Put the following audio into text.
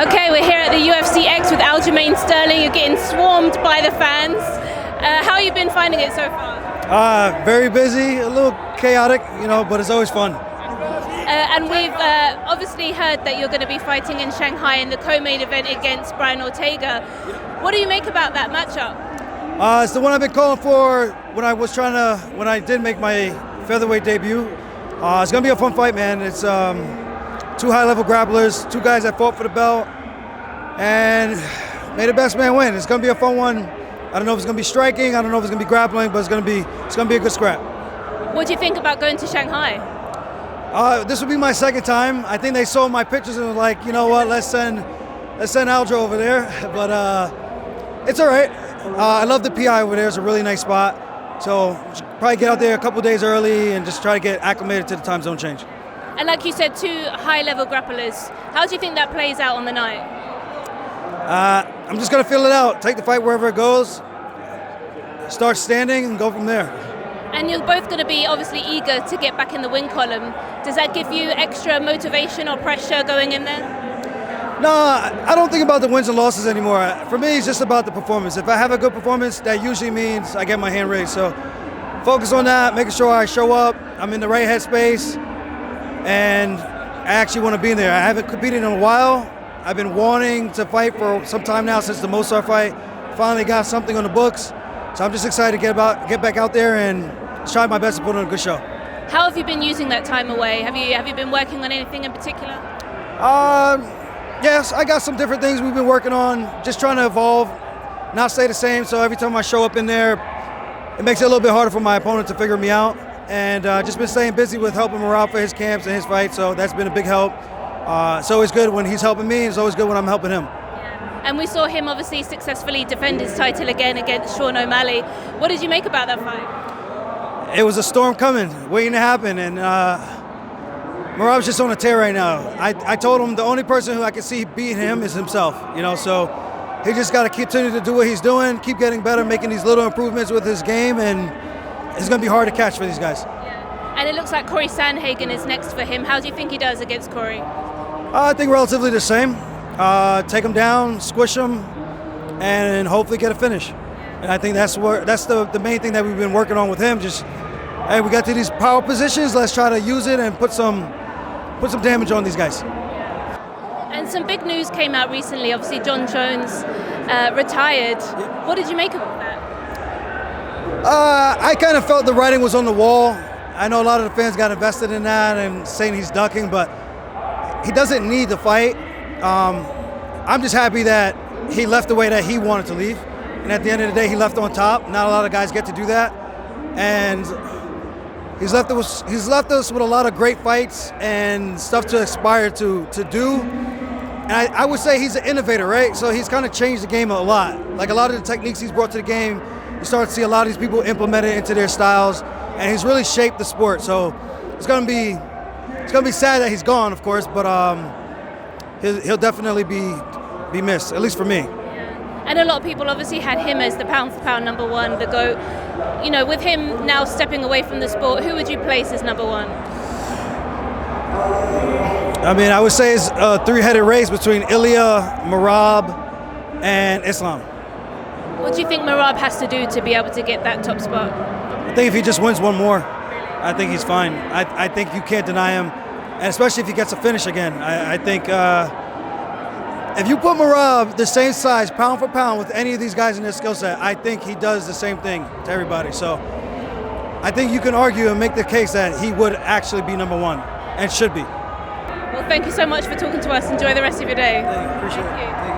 Okay, we're here at the UFC X with Aljamain Sterling. You're getting swarmed by the fans. How have you been finding it so far? Very busy, a little chaotic, but it's always fun. And we've obviously heard that you're going to be fighting in Shanghai in the co-main event against Brian Ortega. What do you make about that matchup? It's the one I've been calling for when I did make my featherweight debut. It's going to be a fun fight, man. It's two high-level grapplers, two guys that fought for the belt, and may the best man win. It's going to be a fun one. I don't know if it's going to be striking, I don't know if it's going to be grappling, but it's going to be a good scrap. What do you think about going to Shanghai? This will be my second time. I think they saw my pictures and was like, you know what, let's send Aljo over there. But it's all right. I love the PI over there. It's a really nice spot. So probably get out there a couple days early and just try to get acclimated to the time zone change. And like you said, two high-level grapplers. How do you think that plays out on the night? I'm just going to feel it out. Take the fight wherever it goes. Start standing and go from there. And you're both going to be obviously eager to get back in the win column. Does that give you extra motivation or pressure going in there? No, I don't think about the wins and losses anymore. For me, it's just about the performance. If I have a good performance, that usually means I get my hand raised. So focus on that, making sure I show up, I'm in the right headspace, and I actually want to be in there. I haven't competed in a while. I've been wanting to fight for some time now since the Mozart fight. Finally got something on the books. So I'm just excited to get back out there and try my best to put on a good show. How have you been using that time away? Have you been working on anything in particular? Yes, I got some different things we've been working on, just trying to evolve, not stay the same. So every time I show up in there, it makes it a little bit harder for my opponent to figure me out. And just been staying busy with helping Merab for his camps and his fights, so that's been a big help. It's always good when he's helping me, it's always good when I'm helping him. And we saw him obviously successfully defend his title again against Sean O'Malley. What did you make about that fight? It was a storm coming, waiting to happen, and Merab's just on a tear right now. I told him the only person who I can see beating him is himself, so he just got to continue to do what he's doing, keep getting better, making these little improvements with his game, and it's going to be hard to catch for these guys. Yeah. And it looks like Corey Sandhagen is next for him. How do you think he does against Corey? I think relatively the same. Take him down, squish him, and hopefully get a finish. And I think that's the main thing that we've been working on with him. Just, hey, we got to these power positions. Let's try to use it and put some damage on these guys. And some big news came out recently. Obviously, Jon Jones retired. Yeah. What did you make of that? I kind of felt the writing was on the wall. I know a lot of the fans got invested in that and saying he's ducking, but he doesn't need to fight. I'm just happy that he left the way that he wanted to leave. And at the end of the day, he left on top. Not a lot of guys get to do that. And he's left us with a lot of great fights and stuff to aspire to do. And I would say he's an innovator, right? So he's kind of changed the game a lot. Like a lot of the techniques he's brought to the game, you start to see a lot of these people implement it into their styles. And he's really shaped the sport. So it's gonna be sad that he's gone, of course, but he'll definitely be missed, at least for me. And a lot of people obviously had him as the pound-for-pound number one, the GOAT. With him now stepping away from the sport, who would you place as number one? I mean, I would say it's a three-headed race between Ilia, Merab, and Islam. What do you think Merab has to do to be able to get that top spot? I think if he just wins one more, I think he's fine. I think you can't deny him, and especially if he gets a finish again. I think if you put Merab the same size, pound for pound, with any of these guys in their skill set, I think he does the same thing to everybody. So I think you can argue and make the case that he would actually be number one, and should be. Well, thank you so much for talking to us. Enjoy the rest of your day. Thank you. Appreciate it. Thank you.